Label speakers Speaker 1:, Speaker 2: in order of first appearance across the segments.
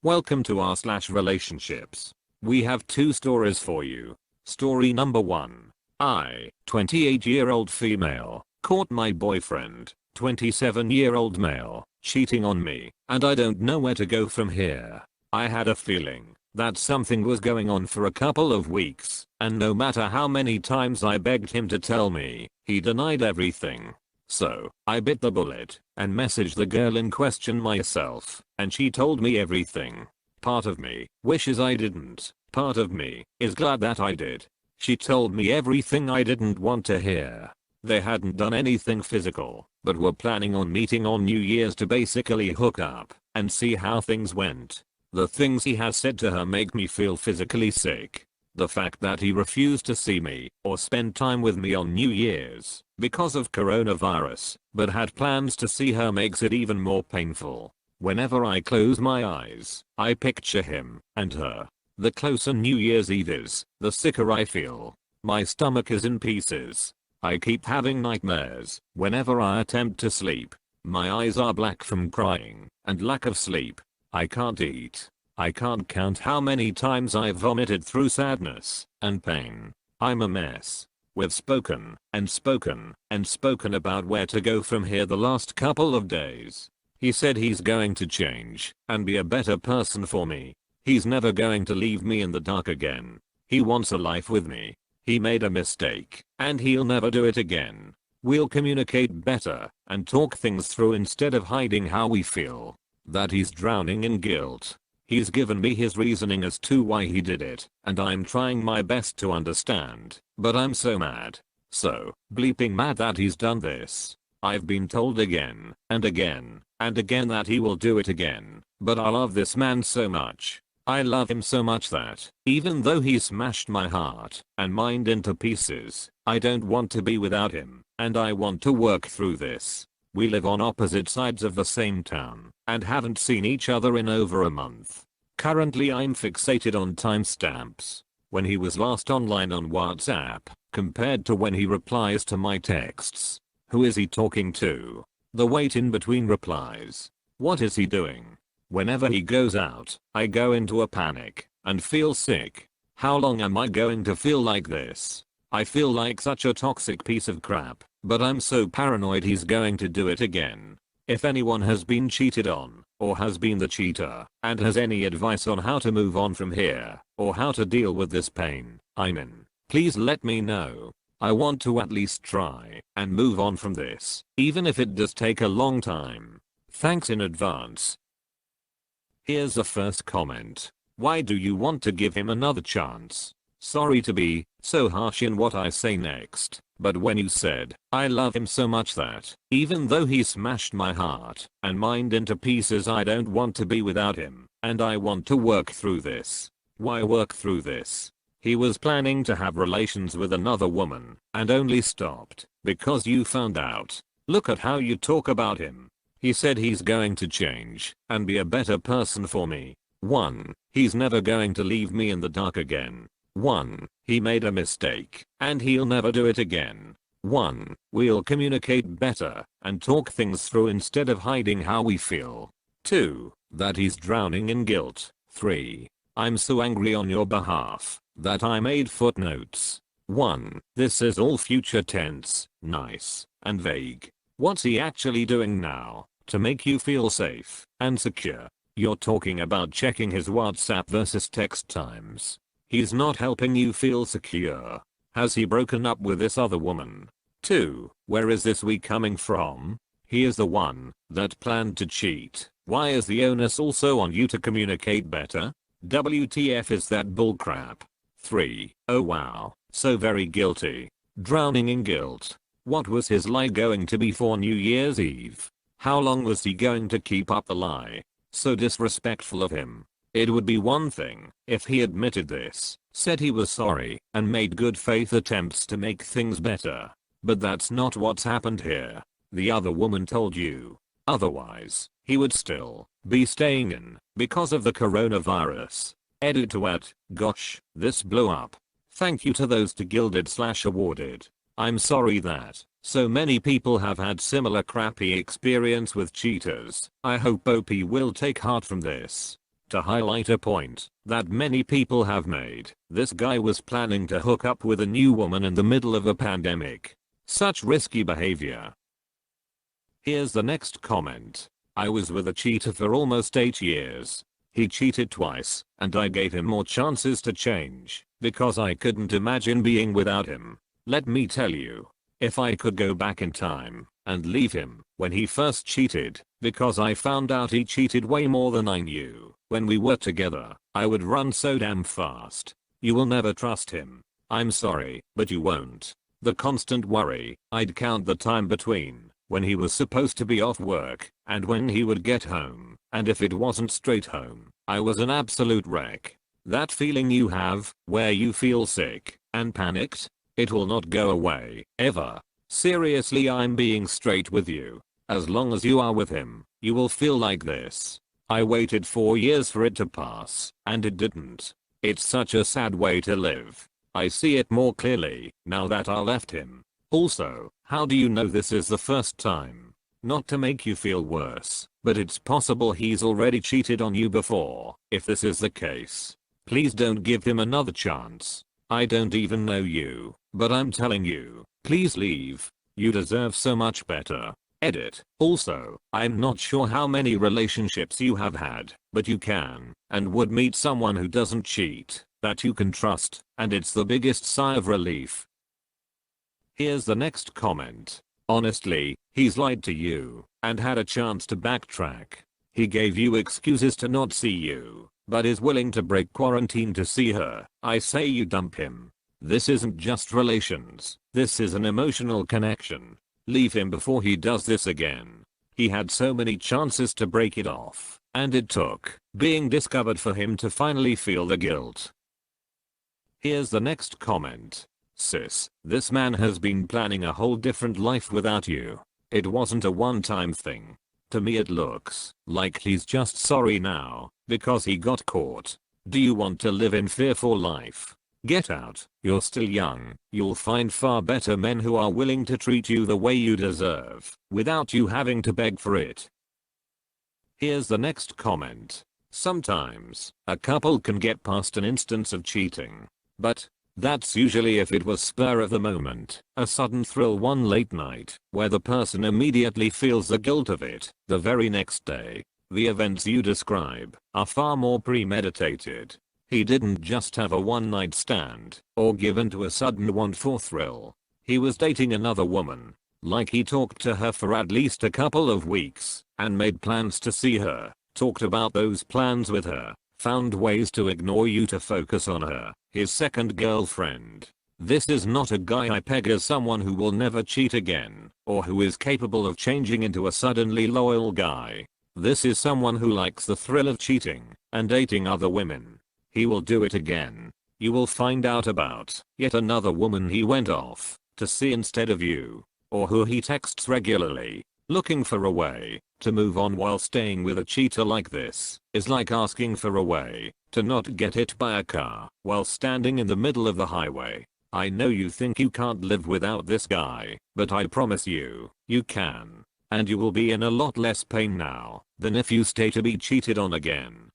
Speaker 1: Welcome to r/relationships. We have two stories for you. Story number 1. I, 28-year-old female, caught my boyfriend, 27-year-old male, cheating on me, and I don't know where to go from here. I had a feeling that something was going on for a couple of weeks, and no matter how many times I begged him to tell me, he denied everything. So, I bit the bullet and messaged the girl in question myself, and she told me everything. Part of me wishes I didn't, part of me is glad that I did. She told me everything I didn't want to hear. They hadn't done anything physical, but were planning on meeting on New Year's to basically hook up and see how things went. The things he has said to her make me feel physically sick. The fact that he refused to see me or spend time with me on New Year's because of coronavirus, but had plans to see her makes it even more painful. Whenever I close my eyes, I picture him and her. The closer New Year's Eve is, the sicker I feel. My stomach is in pieces. I keep having nightmares whenever I attempt to sleep. My eyes are black from crying and lack of sleep. I can't eat. I can't count how many times I've vomited through sadness and pain. I'm a mess. We've spoken and spoken and spoken about where to go from here the last couple of days. He said he's going to change and be a better person for me. He's never going to leave me in the dark again. He wants a life with me. He made a mistake and he'll never do it again. We'll communicate better and talk things through instead of hiding how we feel. That he's drowning in guilt. He's given me his reasoning as to why he did it, and I'm trying my best to understand, but I'm so mad. So bleeping mad that he's done this. I've been told again and again and again that he will do it again, but I love this man so much. I love him so much that, even though he smashed my heart and mind into pieces, I don't want to be without him, and I want to work through this. We live on opposite sides of the same town and haven't seen each other in over a month. Currently I'm fixated on timestamps. When he was last online on WhatsApp, compared to when he replies to my texts. Who is he talking to? The wait in between replies. What is he doing? Whenever he goes out, I go into a panic and feel sick. How long am I going to feel like this? I feel like such a toxic piece of crap, but I'm so paranoid he's going to do it again. If anyone has been cheated on, or has been the cheater, and has any advice on how to move on from here, or how to deal with this pain I'm in, please let me know. I want to at least try and move on from this, even if it does take a long time. Thanks in advance. Here's the first comment. Why do you want to give him another chance? Sorry to be so harsh in what I say next, but when you said, I love him so much that, even though he smashed my heart and mind into pieces, I don't want to be without him, and I want to work through this. Why work through this? He was planning to have relations with another woman and only stopped because you found out. Look at how you talk about him. He said he's going to change and be a better person for me. 1. He's never going to leave me in the dark again. 1. He made a mistake and he'll never do it again. 1. We'll communicate better and talk things through instead of hiding how we feel. 2. That he's drowning in guilt. 3. I'm so angry on your behalf that I made footnotes. 1. This is all future tense, nice, and vague. What's he actually doing now to make you feel safe and secure? You're talking about checking his WhatsApp versus text times. He's not helping you feel secure. Has he broken up with this other woman? 2. Where is this we coming from? He is the one that planned to cheat. Why is the onus also on you to communicate better? WTF is that bullcrap? 3. Oh wow, so very guilty. Drowning in guilt. What was his lie going to be for New Year's Eve? How long was he going to keep up the lie? So disrespectful of him. It would be one thing if he admitted this, said he was sorry, and made good faith attempts to make things better. But that's not what's happened here. The other woman told you. Otherwise, he would still be staying in because of the coronavirus. Edit to at, gosh, this blew up. Thank you to those to gilded/awarded. I'm sorry that so many people have had similar crappy experience with cheaters. I hope OP will take heart from this. to highlight a point that many people have made. This guy was planning to hook up with a new woman in the middle of a pandemic. Such risky behavior. Here's the next comment. I was with a cheater for almost 8 years. He cheated twice, and I gave him more chances to change, because I couldn't imagine being without him. Let me tell you, if I could go back in time and leave him when he first cheated, because I found out he cheated way more than I knew when we were together, I would run so damn fast. You will never trust him. I'm sorry, but you won't. The constant worry, I'd count the time between when he was supposed to be off work and when he would get home, and if it wasn't straight home, I was an absolute wreck. That feeling you have, where you feel sick and panicked, it will not go away, ever. Seriously, I'm being straight with you. As long as you are with him, you will feel like this. I waited 4 years for it to pass, and it didn't. It's such a sad way to live. I see it more clearly now that I left him. Also, how do you know this is the first time? Not to make you feel worse, but it's possible he's already cheated on you before. If this is the case, please don't give him another chance. I don't even know you, but I'm telling you, please leave. You deserve so much better. Edit. Also, I'm not sure how many relationships you have had, but you can and would meet someone who doesn't cheat, that you can trust, and it's the biggest sigh of relief. Here's the next comment. Honestly, he's lied to you and had a chance to backtrack. He gave you excuses to not see you, but is willing to break quarantine to see her. I say you dump him. This isn't just relations. This is an emotional connection. Leave him before he does this again. He had so many chances to break it off, and it took being discovered for him to finally feel the guilt. Here's the next comment. Sis, this man has been planning a whole different life without you. It wasn't a one-time thing. To me it looks like he's just sorry now because he got caught. Do you want to live in fear for life? Get out. You're still young. You'll find far better men who are willing to treat you the way you deserve without you having to beg for it. Here's the next comment. Sometimes a couple can get past an instance of cheating, but that's usually if it was spur of the moment, a sudden thrill one late night, where the person immediately feels the guilt of it the very next day. The events you describe are far more premeditated. He didn't just have a one-night stand or give in to a sudden want for thrill. He was dating another woman. Like he talked to her for at least a couple of weeks and made plans to see her, talked about those plans with her, found ways to ignore you to focus on her, his second girlfriend. This is not a guy I peg as someone who will never cheat again, or who is capable of changing into a suddenly loyal guy. This is someone who likes the thrill of cheating and dating other women. He will do it again. You will find out about yet another woman he went off to see instead of you, or who he texts regularly, looking for a way to move on while staying with a cheater like this is like asking for a way to not get hit by a car while standing in the middle of the highway. I know you think you can't live without this guy, but I promise you, you can. And you will be in a lot less pain now than if you stay to be cheated on again.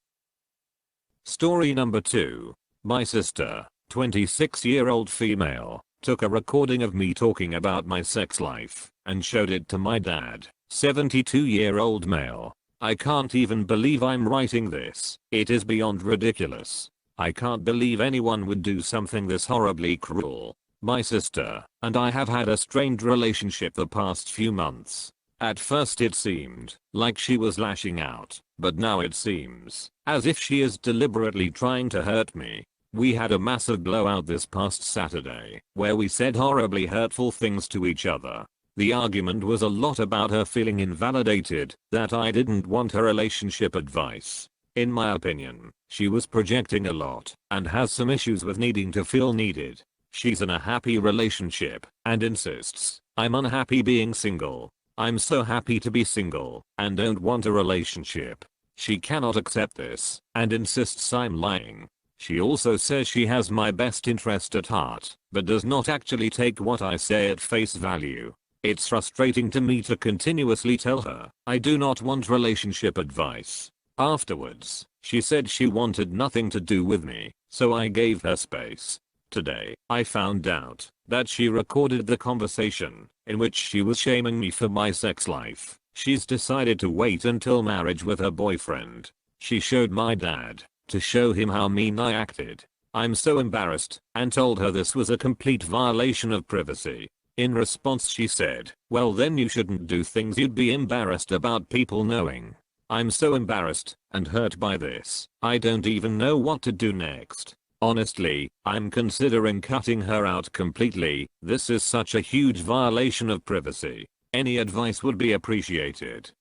Speaker 1: Story number 2. My sister, 26-year-old female, took a recording of me talking about my sex life and showed it to my dad, 72-year-old male. I can't even believe I'm writing this. It is beyond ridiculous. I can't believe anyone would do something this horribly cruel. My sister and I have had a strained relationship the past few months. At first it seemed like she was lashing out, but now it seems as if she is deliberately trying to hurt me. We had a massive blowout this past Saturday, where we said horribly hurtful things to each other. The argument was a lot about her feeling invalidated, that I didn't want her relationship advice. In my opinion, she was projecting a lot and has some issues with needing to feel needed. She's in a happy relationship and insists I'm unhappy being single. I'm so happy to be single and don't want a relationship. She cannot accept this and insists I'm lying. She also says she has my best interest at heart, but does not actually take what I say at face value. It's frustrating to me to continuously tell her I do not want relationship advice. Afterwards, She said she wanted nothing to do with me, so I gave her space. Today, I found out that she recorded the conversation in which she was shaming me for my sex life. She's decided to wait until marriage with her boyfriend. She showed my dad to show him how mean I acted. I'm so embarrassed and told her this was a complete violation of privacy. In response she said, well then you shouldn't do things you'd be embarrassed about people knowing. I'm so embarrassed and hurt by this. I don't even know what to do next. Honestly, I'm considering cutting her out completely. This is such a huge violation of privacy. Any advice would be appreciated.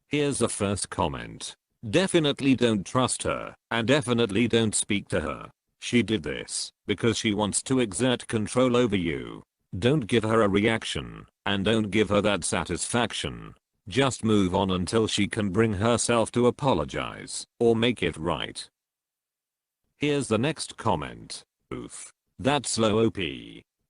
Speaker 1: Here's the first comment. Definitely don't trust her, and definitely don't speak to her. She did this because she wants to exert control over you. Don't give her a reaction, and don't give her that satisfaction. Just move on until she can bring herself to apologize or make it right. Here's the next comment. Oof. That's slow OP.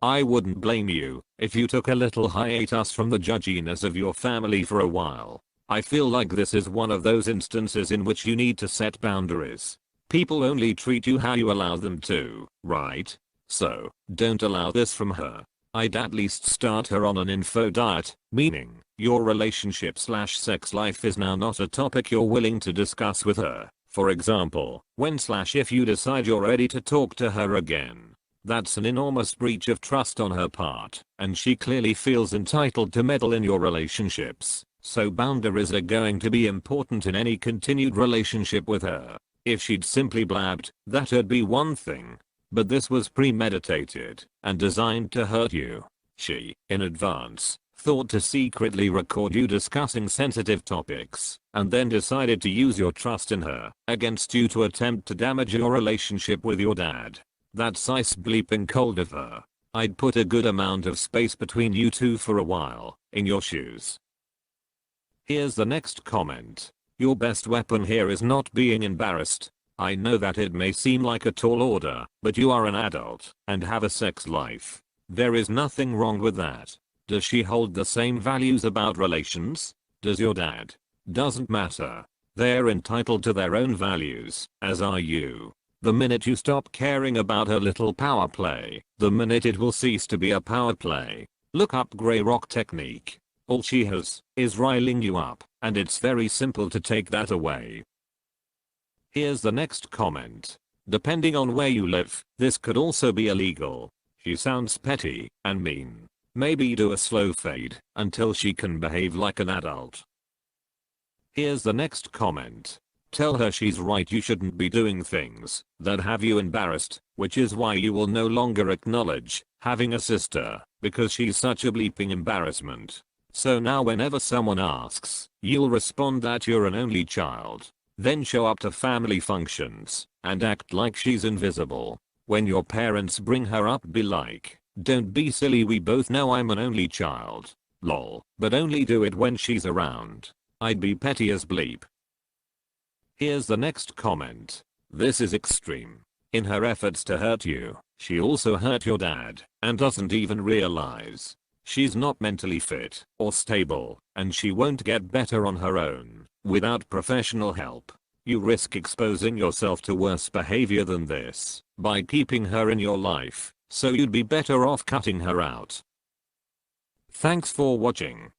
Speaker 1: I wouldn't blame you if you took a little hiatus from the judginess of your family for a while. I feel like this is one of those instances in which you need to set boundaries. People only treat you how you allow them to, right? So, don't allow this from her. I'd at least start her on an info diet, meaning, your relationship/sex life is now not a topic you're willing to discuss with her. For example, when/if you decide you're ready to talk to her again. That's an enormous breach of trust on her part, and she clearly feels entitled to meddle in your relationships. So boundaries are going to be important in any continued relationship with her. If she'd simply blabbed, that'd be one thing. But this was premeditated and designed to hurt you. She, in advance, thought to secretly record you discussing sensitive topics, and then decided to use your trust in her against you to attempt to damage your relationship with your dad. That's ice bleeping cold of her. I'd put a good amount of space between you two for a while, in your shoes. Here's the next comment. Your best weapon here is not being embarrassed. I know that it may seem like a tall order, but you are an adult and have a sex life. There is nothing wrong with that. Does she hold the same values about relations? Does your dad? Doesn't matter. They're entitled to their own values, as are you. The minute you stop caring about her little power play, the minute it will cease to be a power play. Look up Grey Rock technique. All she has is riling you up, and it's very simple to take that away. Here's the next comment. Depending on where you live, this could also be illegal. She sounds petty and mean. Maybe do a slow fade until she can behave like an adult. Here's the next comment. Tell her she's right, you shouldn't be doing things that have you embarrassed, which is why you will no longer acknowledge having a sister, because she's such a bleeping embarrassment. So now whenever someone asks, you'll respond that you're an only child. Then show up to family functions and act like she's invisible. When your parents bring her up, be like, don't be silly, we both know I'm an only child. Lol. But only do it when she's around. I'd be petty as bleep. Here's the next comment. This is extreme. In her efforts to hurt you, she also hurt your dad and doesn't even realize. She's not mentally fit or stable, and she won't get better on her own without professional help. You risk exposing yourself to worse behavior than this by keeping her in your life, so you'd be better off cutting her out. Thanks for watching.